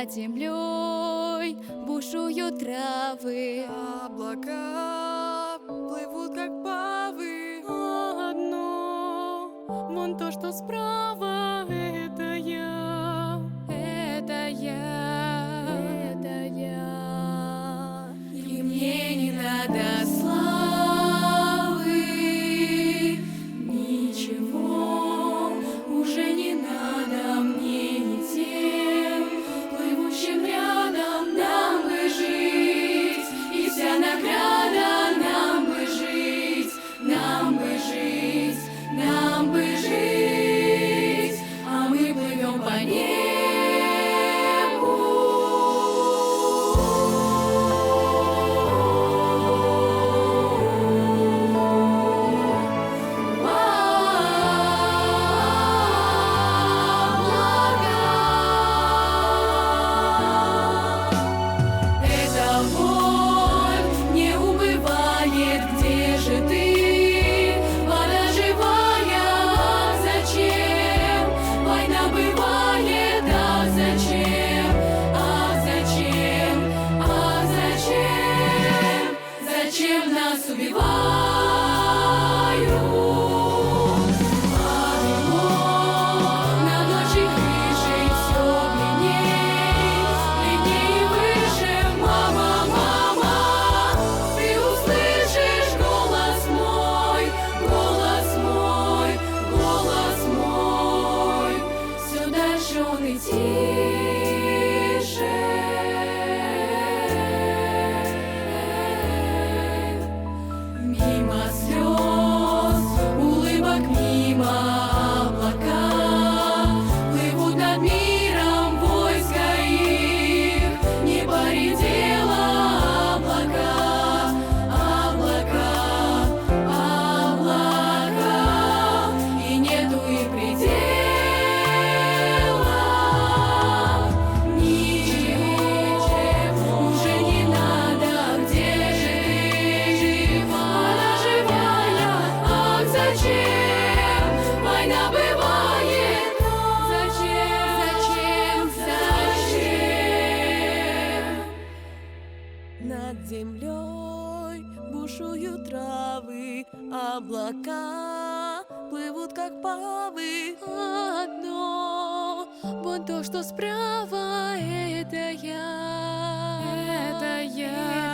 Над землей бушуют травы, облака плывут, как павы. Одно, вон то, что справа, это я. это я, это я. И мне не надо славы, ничего уже не надо мне, ни тем плывущим рядом. Нам бы жить, и вся награда нам бы жить, нам бы жить, нам бы жить, а мы плывем по небу. Эта боль не убывает, где же ты, вода живая? Ах, зачем война бывает? Ах, зачем? Ах, зачем? Ах, зачем? Зачем нас убивают? Над нашей крышей все длинней, длинней и выше. Мама, мама, ты услышишь голос мой, голос мой, голос мой. Все дальше он и тише. Мимо слез, улыбок, мимо облака плывут над миром войска их. Не поредела облака, облака, облака, и нету и предела. Ничего уже не надо, где же ты, вода живая? Ах, зачем война бывает? Зачем, зачем? Над землей бушуют травы, облака плывут, как павы. Одно, вон то, что справа, это я, Это я.